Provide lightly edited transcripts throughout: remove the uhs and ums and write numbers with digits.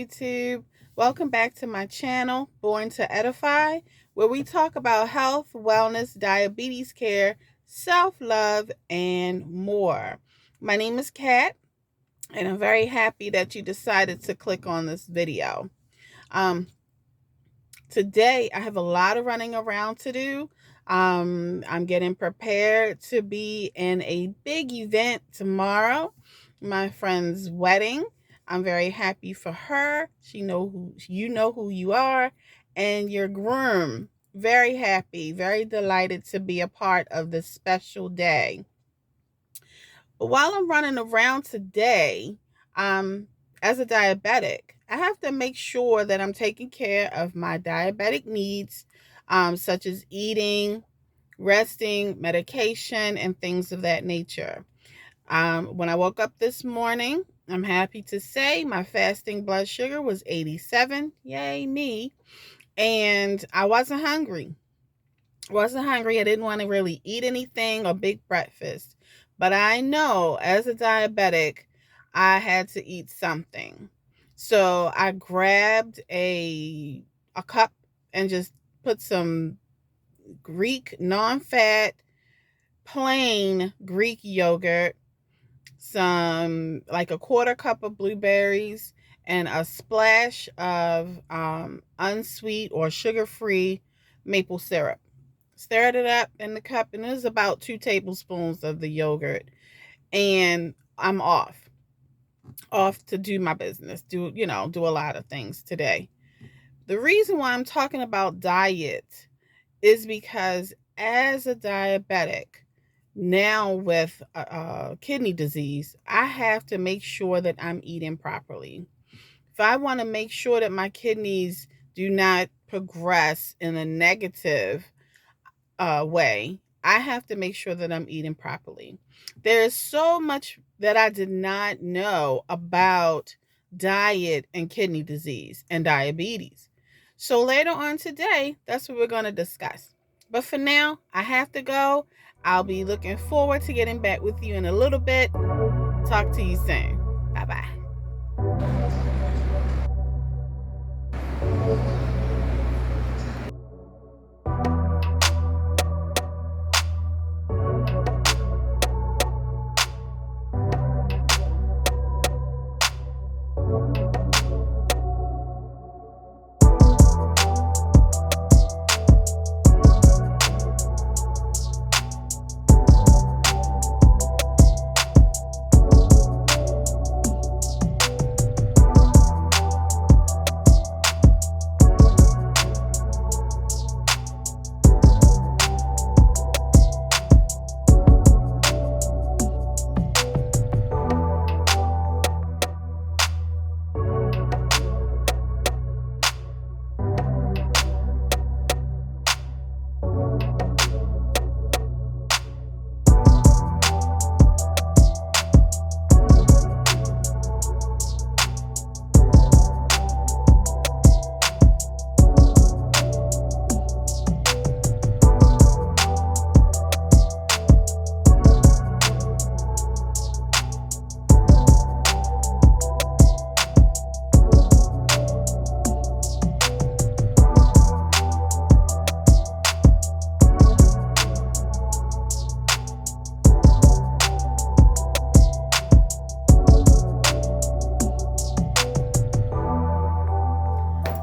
YouTube. Welcome back to my channel, Born to Edify, where we talk about health, wellness, diabetes care, self-love, and more. My name is Kat, and I'm very happy that you decided to click on this video. Um, Today, I have a lot of running around to do. I'm getting prepared to be in a big event tomorrow, my friend's wedding. I'm very happy for her. Know who you are, and your groom. Very happy, very delighted to be a part of this special day. But while I'm running around today, um, as a diabetic, I have to make sure that I'm taking care of my diabetic needs, such as eating, resting, medication, and things of that nature. When I woke up this morning, I'm happy to say my fasting blood sugar was 87. Yay, me. And I wasn't hungry. I didn't want to really eat anything or big breakfast. But I know as a diabetic, I had to eat something. So I grabbed a cup and just put some Greek non-fat plain Greek yogurt, some like a quarter cup of blueberries, and a splash of unsweet or sugar-free maple syrup. Stirred it up in the cup, and it was about 2 tablespoons of the yogurt. And I'm off to do my business, do a lot of things today. The reason why I'm talking about diet is because as a diabetic, now with kidney disease, I have to make sure that I'm eating properly. If I want to make sure that my kidneys do not progress in a negative way, I have to make sure that I'm eating properly. There is so much that I did not know about diet and kidney disease and diabetes. So later on today, that's what we're going to discuss. But for now, I have to go. I'll be looking forward to getting back with you in a little bit. Talk to you soon. Bye bye.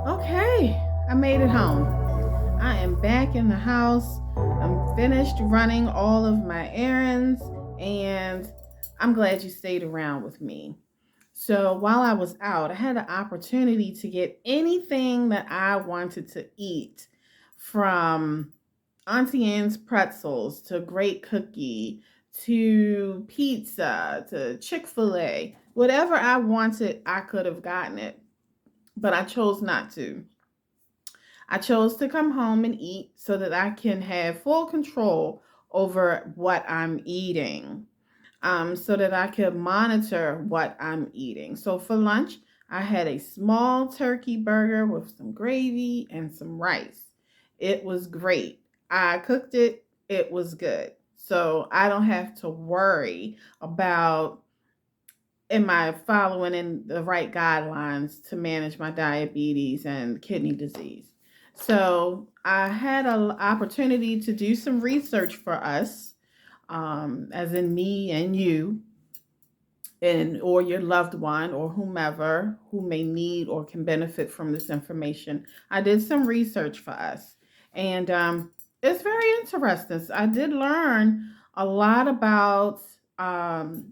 Okay, I made it home. I am back in the house. I'm finished running all of my errands, and I'm glad you stayed around with me. So while I was out, I had the opportunity to get anything that I wanted to eat, from Auntie Anne's pretzels to Great Cookie to pizza to Chick-fil-A. Whatever I wanted, I could have gotten it, but I chose not to. I chose to come home and eat so that I can have full control over what I'm eating, so that I could monitor what I'm eating. So for lunch, I had a small turkey burger with some gravy and some rice. It was great. I cooked it, it was good. So I don't have to worry about am I following in the right guidelines to manage my diabetes and kidney disease? So I had an opportunity to do some research for us, as in me and you, and or your loved one or whomever who may need or can benefit from this information. I did some research for us, and it's very interesting. I did learn a lot about um,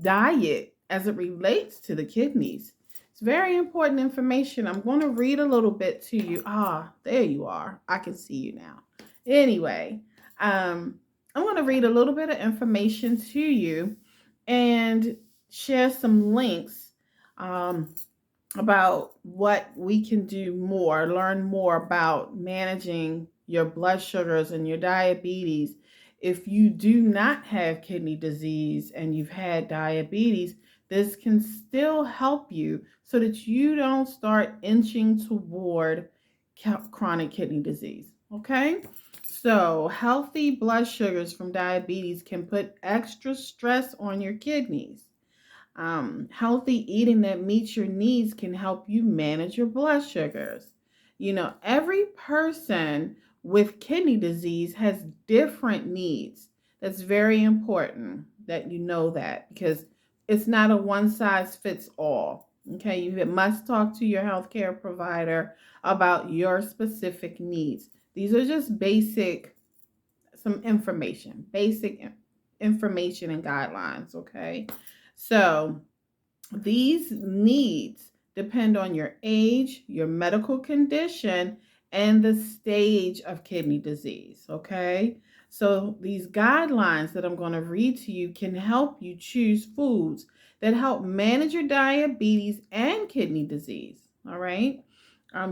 diet as it relates to the kidneys. It's very important information. I'm going to read a little bit to you. Ah, there you are. I can see you now. Anyway, I'm going to read a little bit of information to you and share some links um, about what we can do more, learn more about managing your blood sugars and your diabetes. If you do not have kidney disease and you've had diabetes, this can still help you so that you don't start inching toward chronic kidney disease. Okay? So, healthy blood sugars from diabetes can put extra stress on your kidneys. Healthy eating that meets your needs can help you manage your blood sugars. Every person with kidney disease has different needs. That's very important that you know that, because it's not a one size fits all. Okay, you must talk to your healthcare provider about your specific needs. These are just some basic information and guidelines. Okay, so these needs depend on your age, your medical condition, and the stage of kidney disease. Okay. So these guidelines that I'm going to read to you can help you choose foods that help manage your diabetes and kidney disease. All right.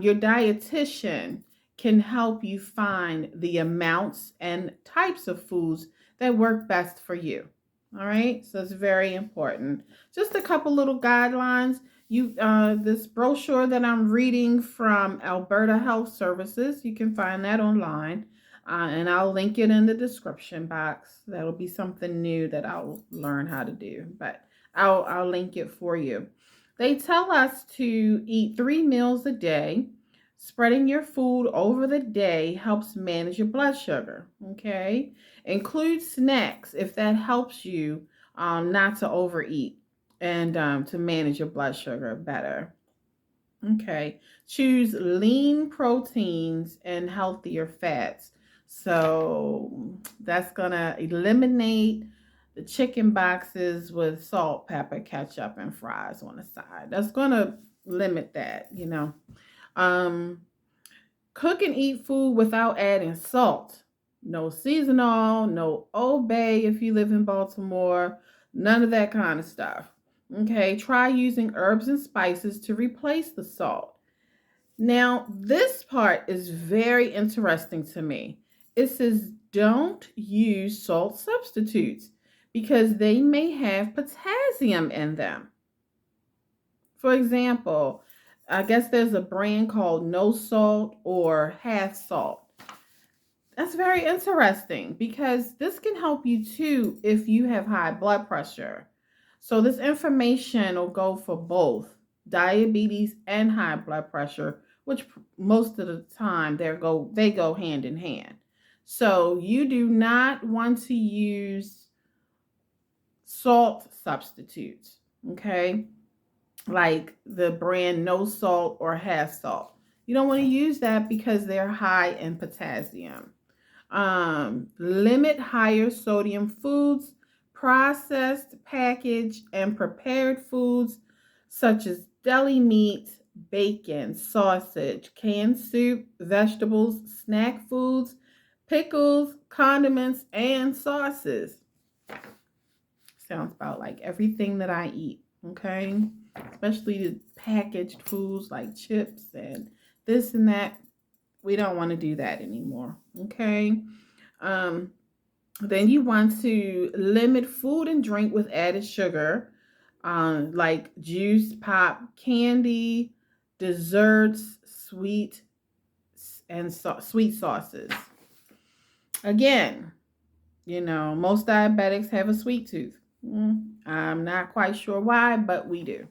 Your dietitian can help you find the amounts and types of foods that work best for you. All right. So it's very important. Just a couple little guidelines. This brochure that I'm reading from Alberta Health Services, you can find that online, and I'll link it in the description box. That'll be something new that I'll learn how to do, but I'll link it for you. They tell us to eat 3 meals a day. Spreading your food over the day helps manage your blood sugar. Okay, include snacks if that helps you not to overeat and to manage your blood sugar better. Okay, choose lean proteins and healthier fats. So that's gonna eliminate the chicken boxes with salt, pepper, ketchup, and fries on the side. That's gonna limit that. Um, Cook and eat food without adding salt. No seasonal, no Old Bay if you live in Baltimore, none of that kind of stuff. Okay, try using herbs and spices to replace the salt. Now, this part is very interesting to me. It says don't use salt substitutes because they may have potassium in them. For example, I guess there's a brand called No Salt or Half Salt. That's very interesting because this can help you too if you have high blood pressure. So this information will go for both diabetes and high blood pressure, which most of the time they go hand in hand. So you do not want to use salt substitutes, okay? Like the brand No Salt or Half Salt. You don't want to use that because they're high in potassium. Limit higher sodium foods, processed, packaged, and prepared foods such as deli meat, bacon, sausage, canned soup, vegetables, snack foods, pickles, condiments, and sauces. Sounds about like everything that I eat, okay? Especially the packaged foods like chips and this and that. We don't want to do that anymore, okay? Um, then you want to limit food and drink with added sugar, like juice, pop, candy, desserts, sweet sauces. Again, most diabetics have a sweet tooth. I'm not quite sure why, but we do.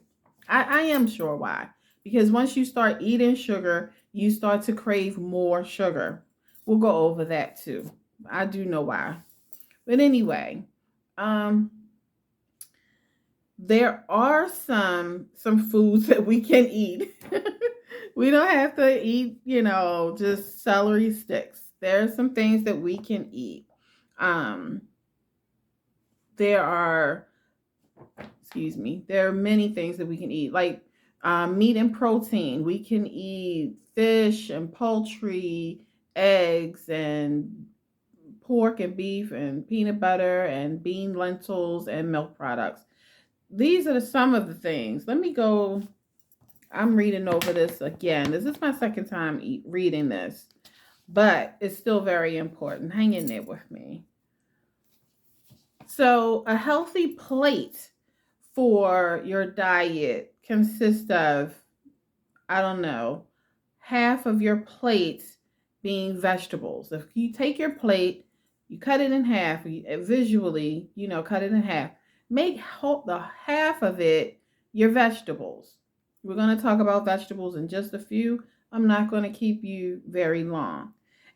I am sure why. Because once you start eating sugar, you start to crave more sugar. We'll go over that too. I do know why. But anyway, um, there are some foods that we can eat. We don't have to eat, just celery sticks. There are some things that we can eat. Um, there are there are many things that we can eat, like meat and protein. We can eat fish and poultry, eggs and pork and beef and peanut butter and bean lentils and milk products. These are some of the things. Let me go. I'm reading over this again. This is my second time reading this, but it's still very important. Hang in there with me. So, a healthy plate for your diet consists of, I don't know, half of your plate being vegetables. If you take your plate, you cut it in half, visually, cut it in half. Make the half of it your vegetables. We're going to talk about vegetables in just a few. I'm not going to keep you very long.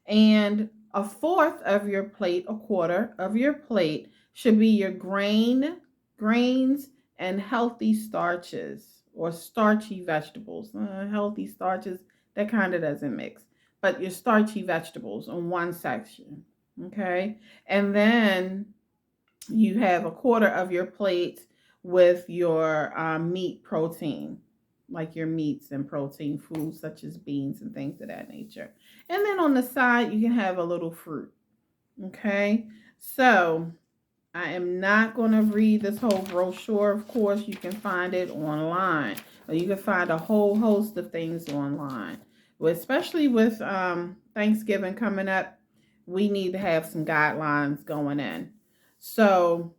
And a fourth of your plate, a quarter of your plate should be your grains and healthy starches or starchy vegetables. Healthy starches, that kind of doesn't mix. But your starchy vegetables in one section. Okay. And then you have a quarter of your plate with your meat protein, like your meats and protein foods such as beans and things of that nature. And then on the side, you can have a little fruit. Okay. So I am not going to read this whole brochure. Of course, you can find it online. Or you can find a whole host of things online. Well, especially with Thanksgiving coming up, we need to have some guidelines going in. So,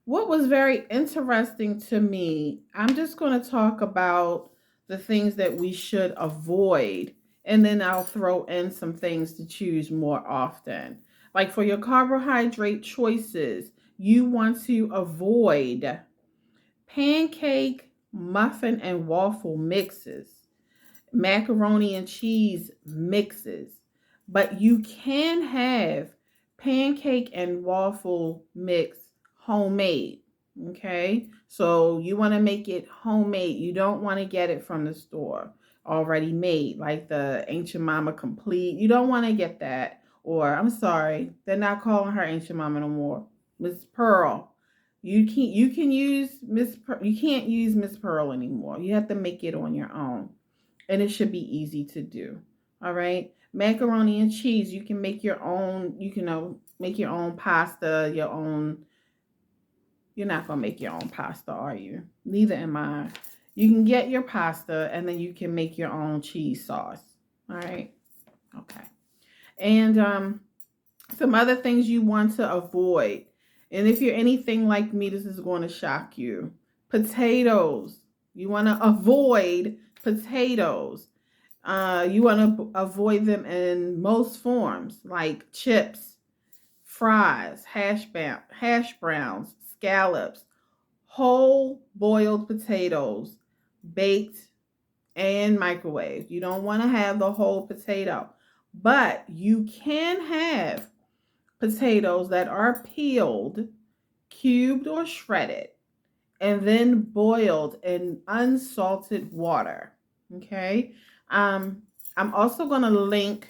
what was very interesting to me, I'm just going to talk about the things that we should avoid, and then I'll throw in some things to choose more often. Like for your carbohydrate choices, you want to avoid pancake, muffin, and waffle mixes, macaroni and cheese mixes, but you can have pancake and waffle mix homemade. Okay, so you want to make it homemade. You don't want to get it from the store already made, like the Ancient Mama Complete. You don't want to get that. Or I'm sorry, they're not calling her Ancient Mama no more. Miss Pearl. You can use you can't use Miss Pearl anymore. You have to make it on your own, and it should be easy to do. All right. Macaroni and cheese, you can make your own. You can make your own pasta, your own. You're not going to make your own pasta, are you? Neither am I. You can get your pasta and then you can make your own cheese sauce. All right. Okay. And some other things you want to avoid. And if you're anything like me, this is going to shock you. Potatoes. You want to avoid potatoes. You want to avoid them in most forms, like chips, fries, hash browns, scallops, whole boiled potatoes, baked and microwaved. You don't want to have the whole potato, but you can have potatoes that are peeled, cubed, or shredded, and then boiled in unsalted water. Okay. I'm also going to link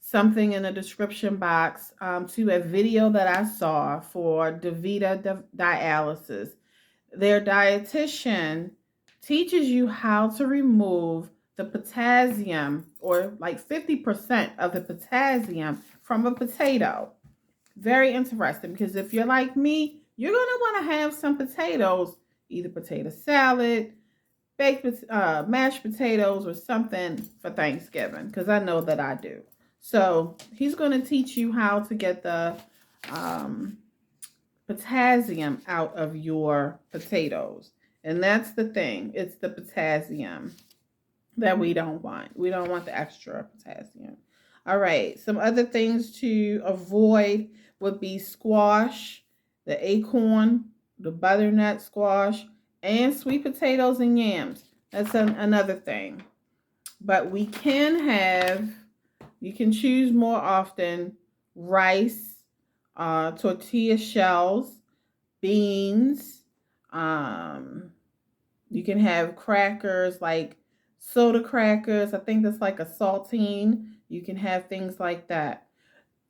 something in the description box to a video that I saw for DaVita dialysis. Their dietitian teaches you how to remove the potassium, or like 50% of the potassium from a potato. Very interesting, because if you're like me, you're going to want to have some potatoes, either potato salad, baked mashed potatoes, or something for Thanksgiving, because I know that I do. So he's going to teach you how to get the potassium out of your potatoes. And that's the thing. It's the potassium that we don't want. We don't want the extra potassium. All right. Some other things to avoid would be squash the acorn, the butternut squash, and sweet potatoes and yams. That's another thing. But we can have, you can choose more often rice, tortilla shells, beans. You can have crackers like soda crackers. I think that's like a saltine. You can have things like that.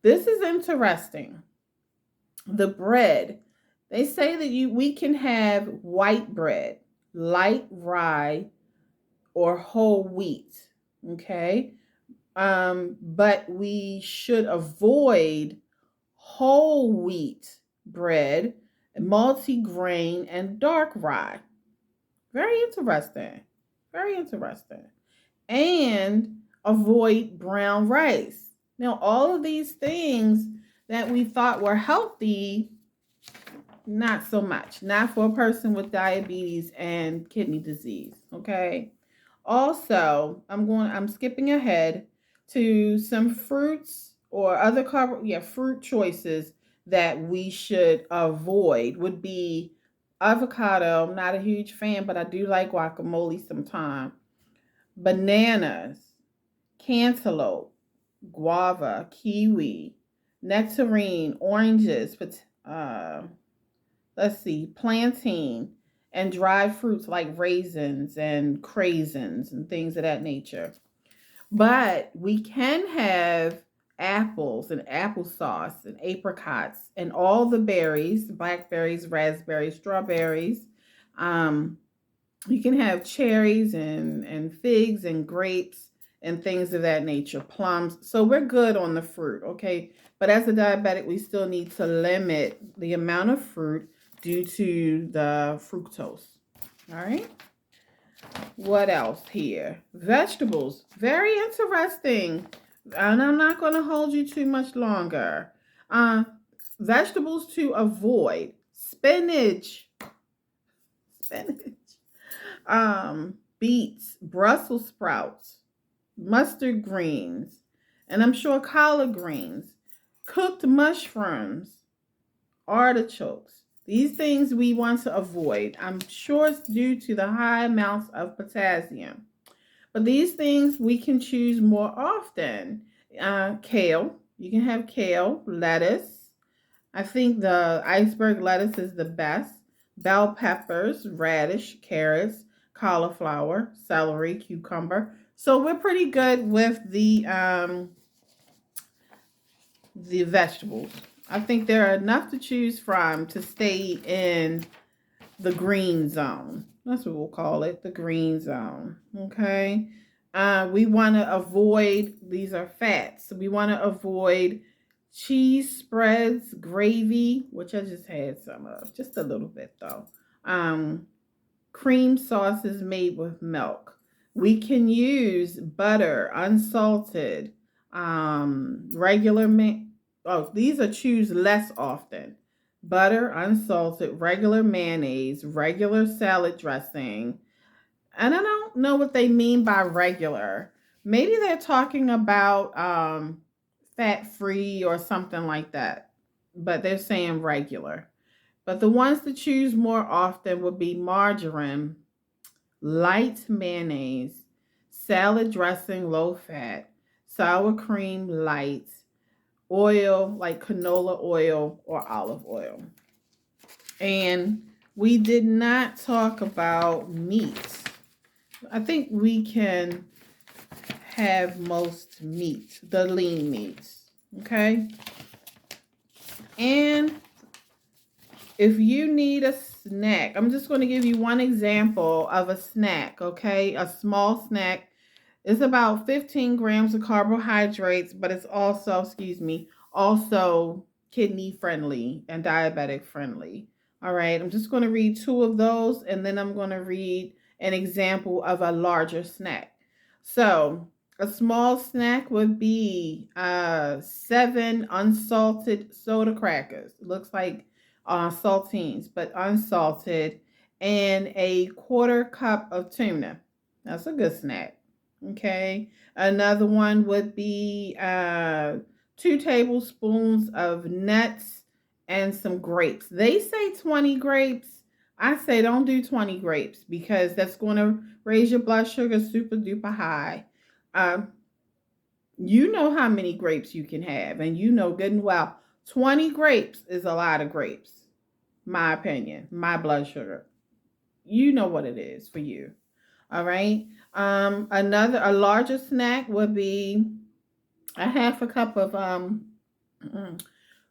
This is interesting. The bread. They say that we can have white bread, light rye, or whole wheat. Okay. But we should avoid whole wheat bread, multigrain, and dark rye. Very interesting. Very interesting. And avoid brown rice. Now, all of these things that we thought were healthy, not so much. Not for a person with diabetes and kidney disease. Okay. Also, I'm skipping ahead to some fruits or other fruit choices that we should avoid would be avocado. I'm not a huge fan, but I do like guacamole sometimes. Bananas, cantaloupe, guava, kiwi, nectarine, oranges, let's see, plantain, and dried fruits like raisins and craisins and things of that nature. But we can have apples and applesauce and apricots and all the berries, blackberries, raspberries, strawberries. Um, you can have cherries and figs and grapes and things of that nature, plums. So we're good on the fruit, okay? But as a diabetic, we still need to limit the amount of fruit due to the fructose. All right. What else here? Vegetables. Very interesting. And I'm not going to hold you too much longer. Vegetables to avoid. Spinach. Beets, Brussels sprouts, mustard greens, and I'm sure collard greens, cooked mushrooms, artichokes. These things we want to avoid. I'm sure it's due to the high amounts of potassium. But these things we can choose more often. Kale. You can have kale, lettuce. I think the iceberg lettuce is the best. Bell peppers, radish, carrots, cauliflower, celery, cucumber. So we're pretty good with the vegetables. I think there are enough to choose from to stay in the green zone. That's what we'll call it, the green zone. Okay. We want to avoid, these are fats. So we want to avoid cheese spreads, gravy, which I just had some of, just a little bit though. Cream sauces made with milk. We can use butter, unsalted, regular these are choose less often. Butter, unsalted, regular mayonnaise, regular salad dressing. And I don't know what they mean by regular. Maybe they're talking about fat-free or something like that. But they're saying regular. But the ones to choose more often would be margarine, light mayonnaise, salad dressing, low fat, sour cream, light, oil like canola oil or olive oil. And we did not talk about meat. I think we can have most meat, the lean meats, okay? And if you need a snack, I'm just going to give you one example of a snack, okay? A small snack. It's about 15 grams of carbohydrates, but it's also, also kidney friendly and diabetic friendly. All right, I'm just going to read two of those, and then I'm going to read an example of a larger snack. So a small snack would be 7 unsalted soda crackers. It looks like saltines, but unsalted, and a quarter cup of tuna. That's a good snack. Okay. Another one would be 2 tablespoons of nuts and some grapes. They say 20 grapes. I say don't do 20 grapes because that's going to raise your blood sugar super duper high. Um, you know how many grapes you can have, and you know good and well 20 grapes is a lot of grapes. My opinion, my blood sugar. You know what it is for you. All right. A larger snack would be a half a cup of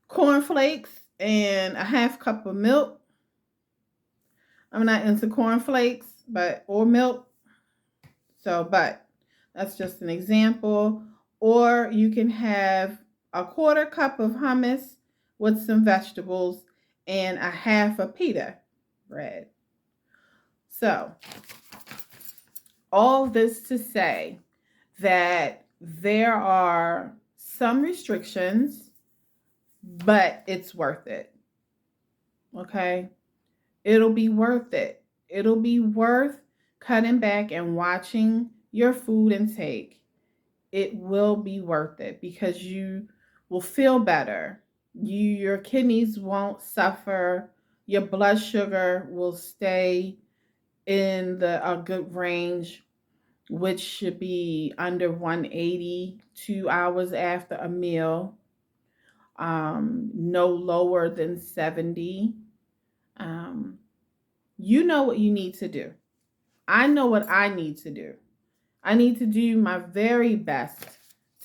cornflakes and a half cup of milk. I'm not into cornflakes, but or milk. So, but that's just an example. Or you can have a quarter cup of hummus with some vegetables and a half a pita bread. So, all this to say that there are some restrictions, but it's worth it. Okay? It'll be worth it. It'll be worth cutting back and watching your food intake. It will be worth it because you will feel better. Your kidneys won't suffer. Your blood sugar will stay in a good range, which should be under 180 2 hours after a meal, no lower than 70. Um, you know what you need to do. I know what I need to do. I need to do my very best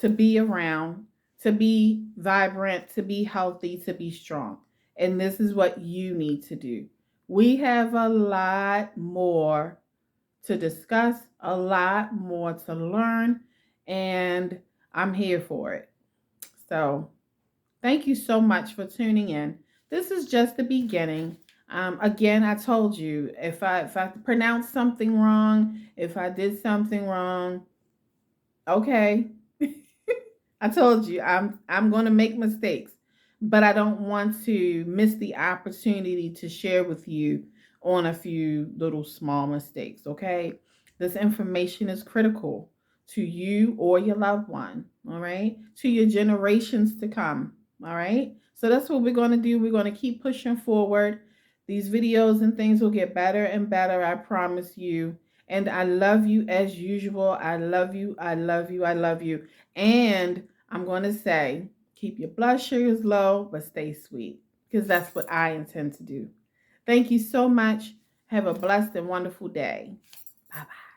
to be around, to be vibrant, to be healthy, to be strong. And this is what you need to do. We have a lot more to discuss, a lot more to learn, and I'm here for it. So, thank you so much for tuning in. This is just the beginning. Again, I told you if I pronounced something wrong, if I did something wrong, okay. I told you I'm going to make mistakes, but I don't want to miss the opportunity to share with you on a few little small mistakes, okay? This information is critical to you or your loved one, all right? To your generations to come, all right? So that's what we're going to do. We're going to keep pushing forward. These videos and things will get better and better, I promise you. And I love you as usual. I love you. I love you. I love you. And I'm going to say, keep your blood sugars low, but stay sweet because that's what I intend to do. Thank you so much. Have a blessed and wonderful day. Bye bye.